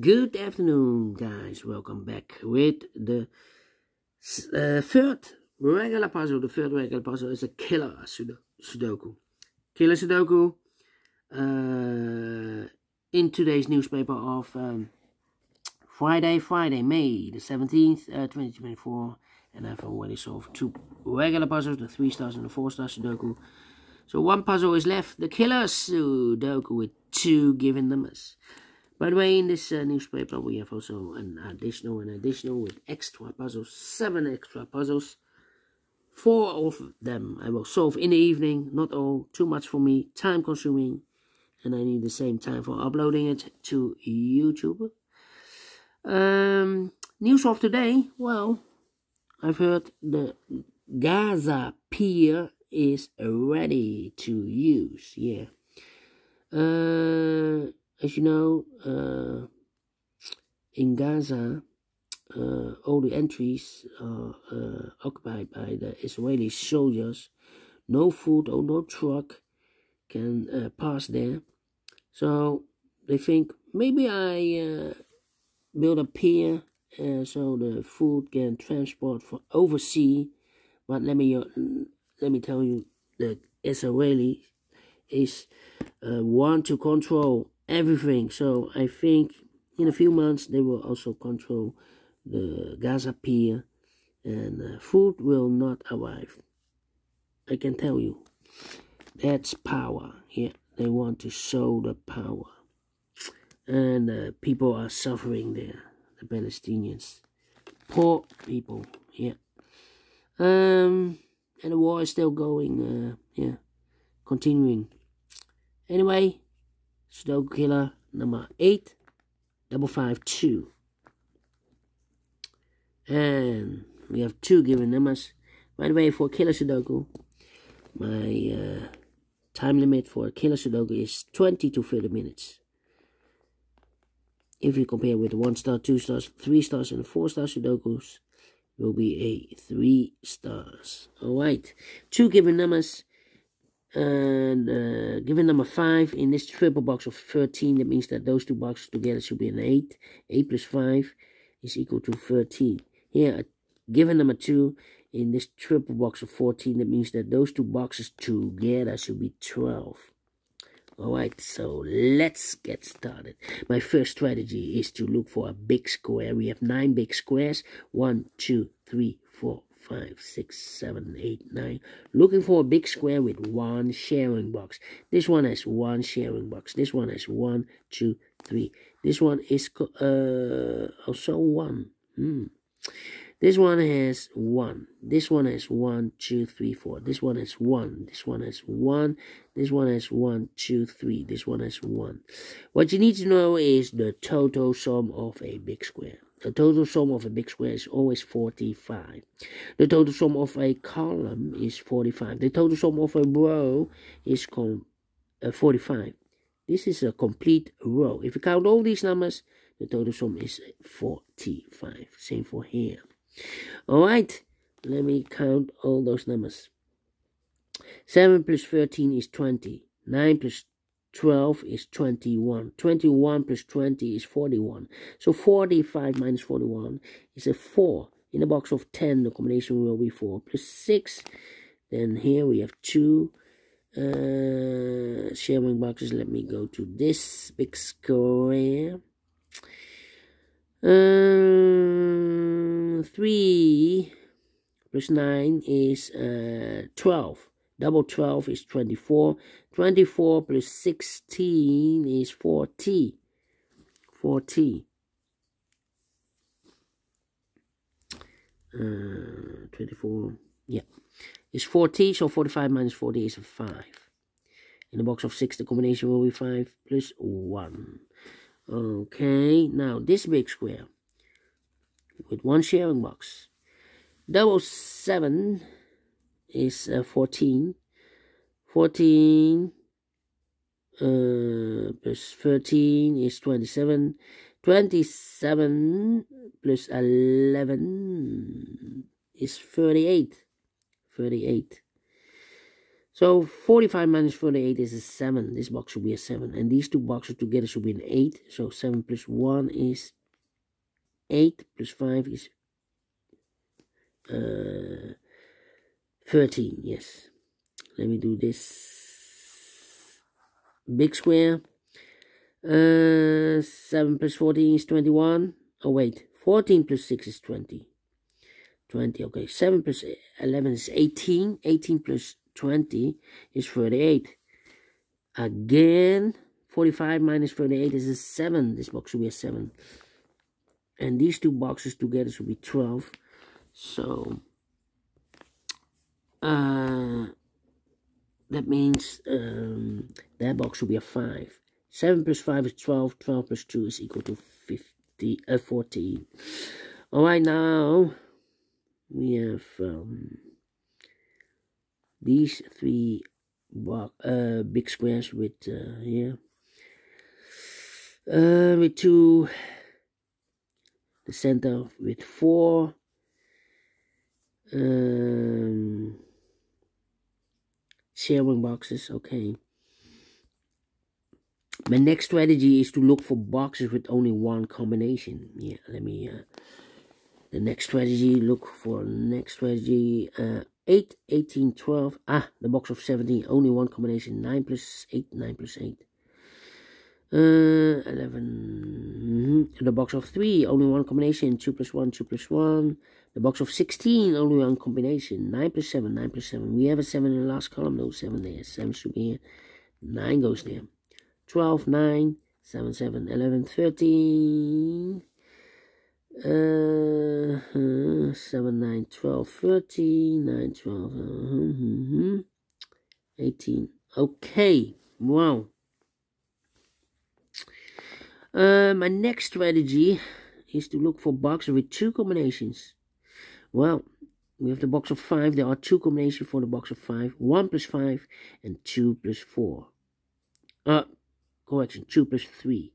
Good afternoon, guys. Welcome back with the third regular puzzle. The third regular puzzle is a Killer Sudoku. Killer Sudoku in today's newspaper of Friday, May the 17th, 2024. And I've already solved 2 regular puzzles, the 3 stars and the 4 star Sudoku. So 1 puzzle is left, the Killer Sudoku with 2 given numbers. By the way, in this newspaper we have also an additional with extra puzzles, 7 extra puzzles. 4 of them I will solve in the evening, not all, too much for me, time consuming, and I need the same time for uploading it to YouTube. News of today, well, I've heard the Gaza Pier is ready to use, yeah. As you know, in Gaza, all the entries are occupied by the Israeli soldiers. No food or no truck can pass there. So they think, maybe I build a pier so the food can transport for overseas. But let me tell you, the Israelis want to control everything. So I think in a few months they will also control the Gaza Pier, and food will not arrive. I can tell you, that's power. Yeah, they want to show the power, and people are suffering there. The Palestinians, poor people. Yeah, and the war is still going. Yeah, continuing. Anyway, Sudoku Killer number 8552. And we have 2 given numbers. By the way, for Killer Sudoku, my time limit for Killer Sudoku is 20 to 30 minutes. If you compare with the 1 star, 2 stars, 3 stars, and 4 star Sudokus, it will be a 3 stars. Alright, 2 given numbers. And given number 5 in this triple box of 13, that means that those 2 boxes together should be an 8. 8 plus 5 is equal to 13. Here, given number 2 in this triple box of 14, that means that those 2 boxes together should be 12. Alright, so let's get started. My first strategy is to look for a big square. We have 9 big squares. 1, 2, 3, 4, 5, 6, 7, 8, 9. Looking for a big square with 1 sharing box. This one has 1 sharing box. This one has 1, 2, 3. This one is also 1. This one has 1. This one has 1, 2, 3, 4. This one has 1. This one has 1. This one has 1, 2, 3. This one has 1. What you need to know is the total sum of a big square. The total sum of a big square is always 45. The total sum of a column is 45. The total sum of a row is 45. This is a complete row. If you count all these numbers, the total sum is 45. Same for here. Alright, let me count all those numbers. 7 plus 13 is 20. 9 plus 12 is 21. 21 plus 20 is 41. So 45 minus 41 is a 4. In the box of 10, the combination will be 4 plus 6. Then here we have 2 sharing boxes. Let me go to this big square. 3 plus 9 is 12. Double 12 is 24. 24 plus 16 is 40. 40. 24. Yeah. It's 40. So 45 minus 40 is a 5. In the box of 6, the combination will be 5 plus 1. Okay. Now this big square with 1 sharing box. Double 7 is 14. 14 plus 13 is 27. 27 plus 11 is 38. 38. So 45 minus 48 is a 7. This box should be a 7. And these two boxes together should be an 8. So 7 plus 1 is 8. Plus 5 is 13. Yes. Let me do this. Big square. 7 plus 14 is 21. Oh, wait. 14 plus 6 is 20. 20, okay. 7 plus 11 is 18. 18 plus 20 is 38. Again, 45 minus 38 is a 7. This box should be a 7. And these two boxes together should be 12. So, that means that box should be a 5. 7 plus 5 is 12. 12 plus 2 is equal to 14. Alright, now we have these three big squares with here with 2, the center with 4, sharing boxes. Okay, my next strategy is to look for boxes with only one combination. Yeah, let me the next strategy, look for next strategy. 8, 18, 12. The box of 17, only one combination. 9 plus 8, 9 plus 8. 11. The box of 3, only one combination. 2 plus 1, 2 plus 1. The box of 16, only one combination. 9 plus 7, 9 plus 7. We have a 7 in the last column. No 7 there. 7 should be here. 9 goes there. 12, 9, 7, 7, 11, 13. 7, 9, 12, 13, 9, 12, 18. Okay, wow. My next strategy is to look for boxes with 2 combinations. Well, we have the box of 5. There are 2 combinations for the box of 5. 1 plus 5 and 2 plus 4. Correction, 2 plus 3.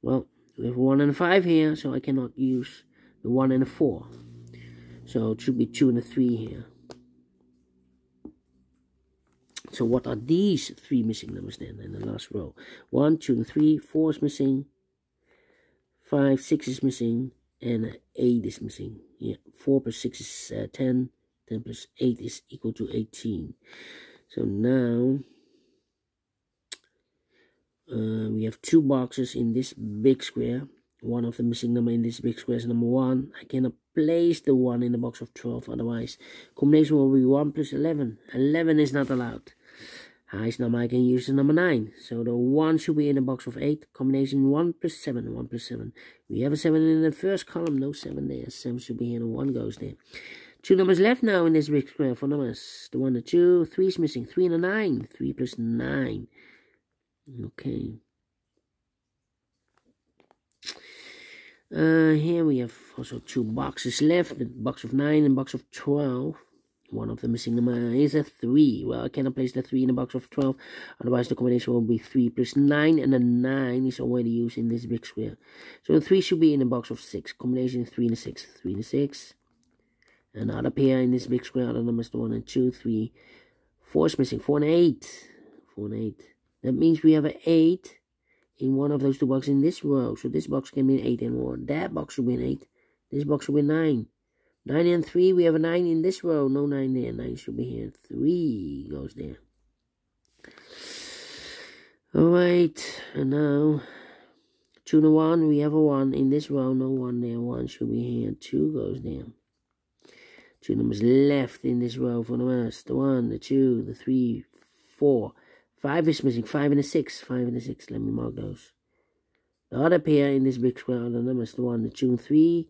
Well, we have 1 and a 5 here, so I cannot use the 1 and a 4. So it should be 2 and a 3 here. So what are these 3 missing numbers then in the last row? 1, 2, and 3, 4 is missing, 5, 6 is missing, and 8 is missing. Yeah, 4 plus 6 is 10, 10 plus 8 is equal to 18. So now we have 2 boxes in this big square. One of the missing number in this big square is number 1. I cannot place the 1 in the box of 12, otherwise combination will be 1 plus 11. 11 is not allowed. Highest number I can use is number 9. So the 1 should be in the box of 8. Combination 1 plus 7, 1 plus 7. We have a 7 in the first column, no 7 there. 7 should be here and 1 goes there. 2 numbers left now in this big square for numbers. The 1, the 2, 3 is missing. 3 and a 9. 3 plus 9. Okay. Here we have also 2 boxes left. The box of 9 and box of 12. One of the missing number is a 3. Well, I cannot place the 3 in the box of 12. Otherwise, the combination will be 3 plus 9. And the 9 is already used in this big square. So the 3 should be in the box of 6. Combination 3 and a 6. 3 and a 6. Another pair in this big square. Other numbers 1 and 2, 3. 4 is missing. 4 and 8. 4 and 8. That means we have an 8 in one of those 2 boxes in this row. So this box can be an 8 and 1. That box should be an 8. This box should be 9. 9 and 3. We have a 9 in this row. No 9 there. 9 should be here. 3 goes there. Alright. And now 2 and 1. We have a 1 in this row. No 1 there. 1 should be here. 2 goes there. 2 numbers left in this row for the rest. The 1, the 2, the 3, 4. 5 is missing. 5 and a 6. 5 and a 6. Let me mark those. The other pair in this big square are the numbers. The 1, the 2, and 3.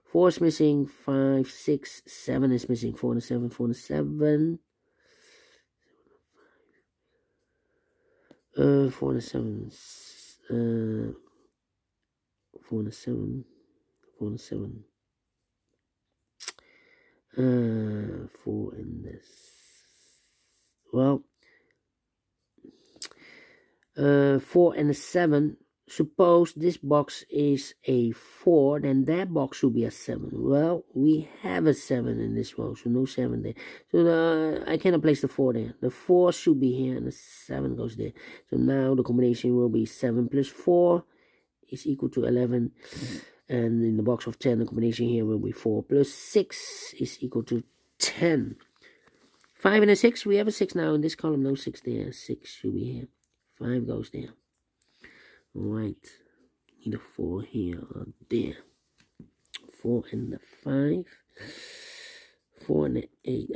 4 is missing. 5, 6, 7 is missing. 4 and a 7. 4 and a 7. 4 and a 7. 4 and a 7. 4 and a 7. 4 in this. Well, 4 and a 7 suppose this box is a 4, then that box should be a 7. Well, we have a 7 in this row, so no 7 there. So I cannot place the 4 there. The 4 should be here, and the 7 goes there. So now the combination will be 7 plus 4 is equal to 11. And in the box of 10, the combination here will be 4 plus 6 is equal to 10. 5 and a 6, we have a 6 now in this column, no 6 there. 6 should be here. 5 goes there. Alright, need a 4 here or there. 4 and the 5. 4 and the 8.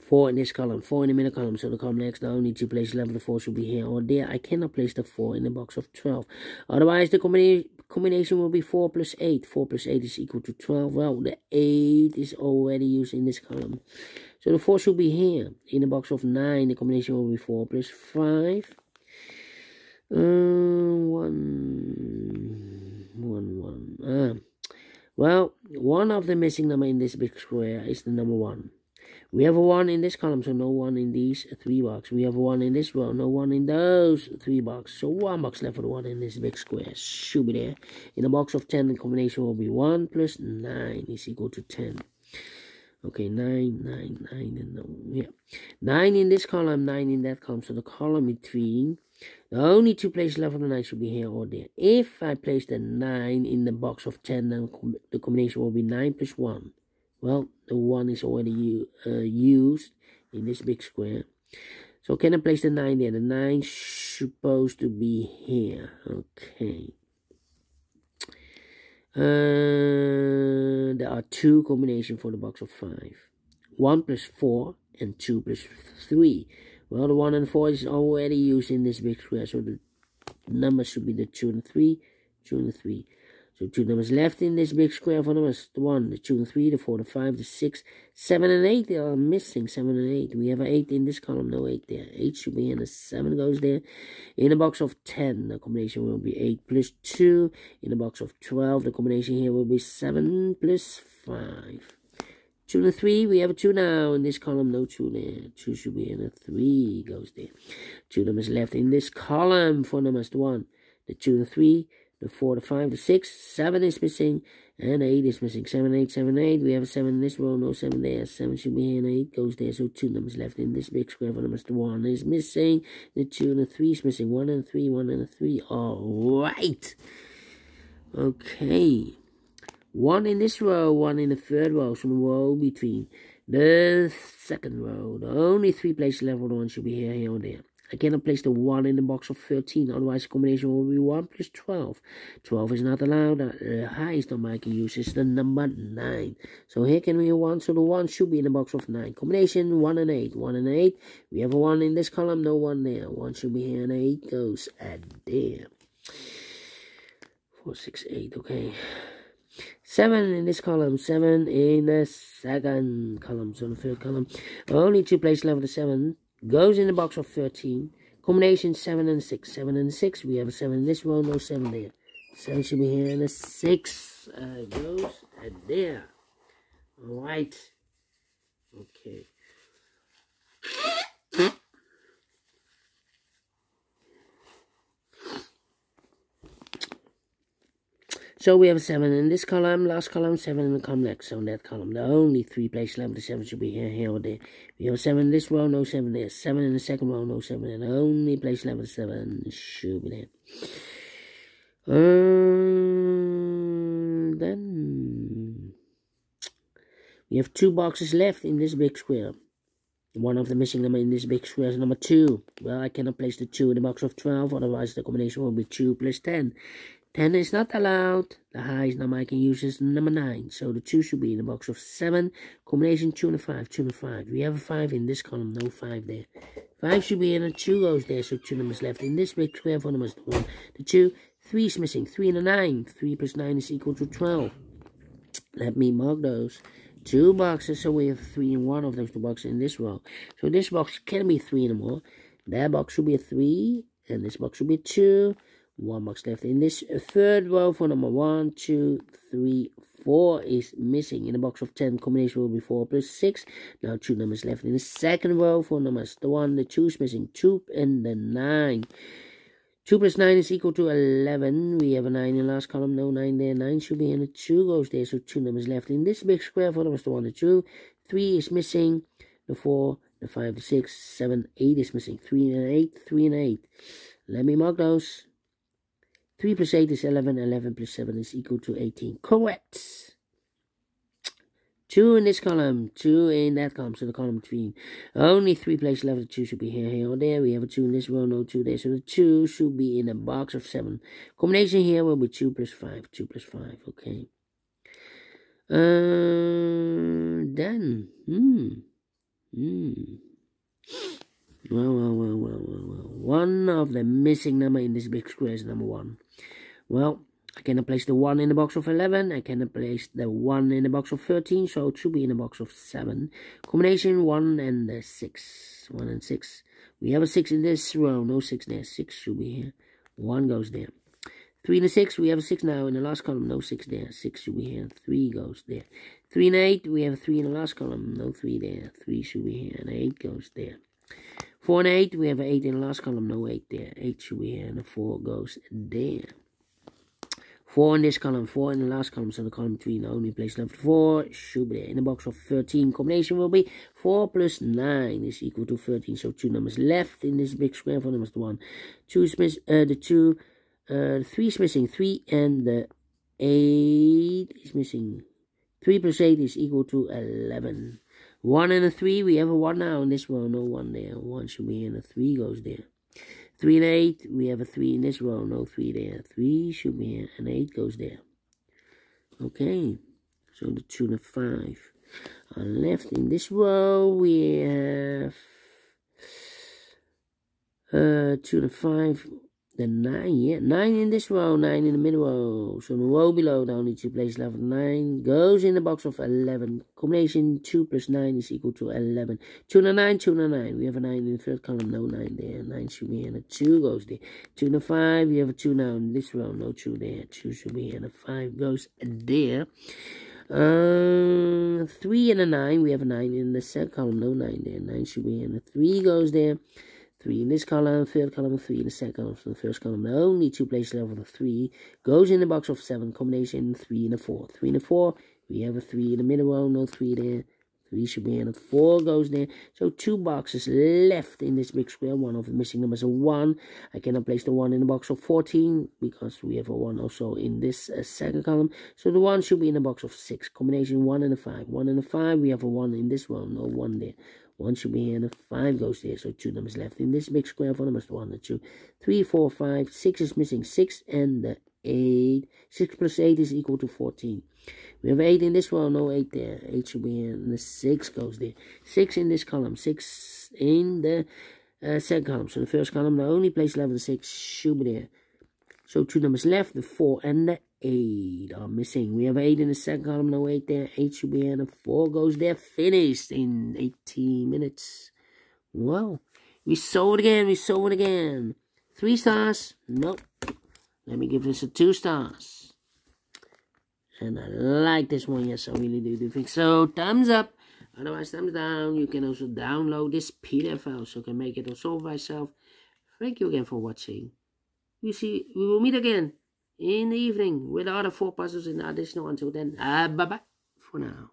4 in this column, 4 in the middle column. So the column next, the only two places left, the 4 should be here or there. I cannot place the 4 in the box of 12. Otherwise, the combination will be 4 plus 8. 4 plus 8 is equal to 12. Well, the 8 is already used in this column. So the 4 should be here. In the box of 9, the combination will be 4 plus 5. 1. Well, one of the missing number in this big square is the number 1. We have a 1 in this column, so no 1 in these 3 boxes. We have a 1 in this row, no 1 in those 3 boxes. So 1 box left for the 1 in this big square. Should be there. In the box of 10, the combination will be 1 plus 9 is equal to 10. Okay, 9, and no, yeah. 9 in this column, 9 in that column. So the column between, the only two places left for the 9 should be here or there. If I place the 9 in the box of 10, then the combination will be 9 plus 1. Well, the 1 is already used in this big square. So can I place the 9 there? The 9 is supposed to be here. Okay. There are 2 combinations for the box of 5. 1 plus 4 and 2 plus 3. Well, the 1 and 4 is already used in this big square. So the numbers should be the 2 and 3, 2 and 3. So 2 numbers left in this big square for numbers. The 1, the 2 and 3, the 4, the 5, the 6, 7 and 8. They are missing 7 and 8. We have an 8 in this column, no 8 there. 8 should be in, the 7 goes there. In the box of 10, the combination will be 8 plus 2. In the box of 12, the combination here will be 7 plus 5. 2 and 3, we have a 2 now in this column, no 2 there. 2 should be in, a 3 goes there. 2 numbers left in this column for numbers. The 1, the 2 and 3. The 4, the 5, the 6, 7 is missing, and 8 is missing. 7, 8, 7, 8. We have a 7 in this row, no 7 there. 7 should be here, and 8 goes there. So 2 numbers left in this big square for numbers. The 1 is missing. The 2 and the 3 is missing. 1 and 3, 1 and 3. All right. Okay. 1 in this row, 1 in the third row. So the row between the second row. The only 3 places left for the 1 should be here, here, or there. I cannot place the 1 in the box of 13, otherwise the combination will be 1 plus 12. 12 is not allowed. The highest number I can use is the number 9. So here can be a 1, so the 1 should be in the box of 9. Combination 1 and 8. 1 and 8. We have a 1 in this column, no 1 there. 1 should be here, and 8 goes at there. 4, 6, 8, okay. 7 in this column, 7 in the second column, so the third column. Only 2 places left for the 7. Goes in the box of 13. Combination 7 and 6. 7 and 6. We have a 7 in this row, no 7 there. 7 should be here, and a 6 goes there. Alright. Okay. So we have a 7 in this column, last column, 7 in the column next. So in that column, the only 3 places left, the 7 should be here, here, or there. We have a 7 in this row, no 7 there. 7 in the second row, no 7 there. The only place left, the 7 should be there. Then we have 2 boxes left in this big square. One of the missing number in this big square is number 2. Well, I cannot place the 2 in the box of 12, otherwise the combination will be 2 plus 10. 10 is not allowed. The highest number I can use is number 9. So the 2 should be in the box of 7. Combination 2 and a 5. 2 and a 5. We have a 5 in this column. No 5 there. 5 should be in, and 2 goes there. So 2 numbers left in this big square for numbers. The 1, the 2, 3 is missing. 3 and a 9. 3 plus 9 is equal to 12. Let me mark those. 2 boxes. So we have 3 in one of those 2 boxes in this row. So this box can be 3 anymore. That box should be a 3. And this box should be a 2. 1 box left in this third row for number 1, 2, 3, 4 is missing. In the box of 10, combination will be 4 plus 6. Now 2 numbers left in the second row for numbers. The 1, the 2 is missing. 2 and the 9. 2 plus 9 is equal to 11. We have a 9 in the last column. No 9 there. 9 should be in. The 2 goes there. So 2 numbers left in this big square. 4 numbers to 1 and 2. 3 is missing. The 4, the 5, the 6, 7, 8 is missing. 3 and 8. 3 and 8. Let me mark those. 3 plus 8 is 11. 11 plus 7 is equal to 18. Correct. 2 in this column, 2 in that column, so the column between. Only 3 places left. The 2 should be here, here, or there. We have a 2 in this row, no 2 there. So the 2 should be in a box of 7. Combination here will be 2 plus 5. 2 plus 5, okay. Then, Well. One of the missing number in this big square is number 1. Well, I cannot place the 1 in the box of 11. I cannot place the 1 in the box of 13. So it should be in the box of 7. Combination 1 and 6. 1 and 6. We have a 6 in this row. No 6 there. 6 should be here. 1 goes there. 3 and 6. We have a 6 now in the last column. No 6 there. 6 should be here. 3 goes there. 3 and 8. We have a 3 in the last column. No 3 there. 3 should be here. And 8 goes there. 4 and 8. We have an 8 in the last column. No 8 there. 8 should be here. And the 4 goes there. 4 in this column, 4 in the last column, so the column between the only place left 4 should be there. In the box of 13, combination will be 4 plus 9 is equal to 13. So 2 numbers left in this big square. 4 numbers to 1. 2 is miss, the 2, 3 is missing 3, and the 8 is missing. 3 plus 8 is equal to 11. 1 and a 3, we have a 1 now in this row. No 1 there. 1 should be here, and a 3 goes there. 3 and 8, we have a 3 in this row, no 3 there. 3 should be here, and 8 goes there. Okay, so the 2 and 5 are left in this row. We have 2 and 5, then 9, yeah, 9 in this row, 9 in the middle row. So the row below, the only 2 places left, 9 goes in the box of 11. Combination 2 plus 9 is equal to 11. 2 and 9, 2 and 9. We have a 9 in the third column, no 9 there. 9 should be here, and a 2 goes there. 2 and 5, we have a 2 now in this row, no 2 there. 2 should be here, and a 5 goes there. 3 and a 9, we have a 9 in the second column, no 9 there. 9 should be here, and a 3 goes there. 3 in this column, third column, 3 in the second column, so the first column, the only 2 places left of the 3 goes in the box of 7, combination 3 and a 4. 3 and a 4, we have a 3 in the middle row, no 3 there. 3 should be in, and 4 goes there. So 2 boxes left in this big square. One of the missing numbers is 1. I cannot place the 1 in the box of 14 because we have a 1 also in this second column. So the 1 should be in the box of 6. Combination 1 and a 5. 1 and a 5, we have a 1 in this row, no 1 there. 1 should be here, and a 5 goes there. So 2 numbers left in this big square. 4 numbers, 1 and 2. 3, 4, 5, 6 is missing. 6 and the 8. 6 plus 8 is equal to 14. We have 8 in this row, no 8 there. 8 should be here, and the 6 goes there. 6 in this column, 6 in the second column. So the first column, the only place left, the 6 should be there. So 2 numbers left, the 4 and the 8 are missing. We have 8 in the second column, no 8 there. 8 should be here, and the 4 goes there. Finished in 18 minutes. Wow. We saw it again, 3 stars? Nope. Let me give this a 2 stars. And I like this one, yes, I really do think so. Thumbs up, otherwise thumbs down. You can also download this PDF file so you can make it or solve myself. Thank you again for watching. We will meet again in the evening with the other 4 puzzles in the additional. Until then, bye-bye for now.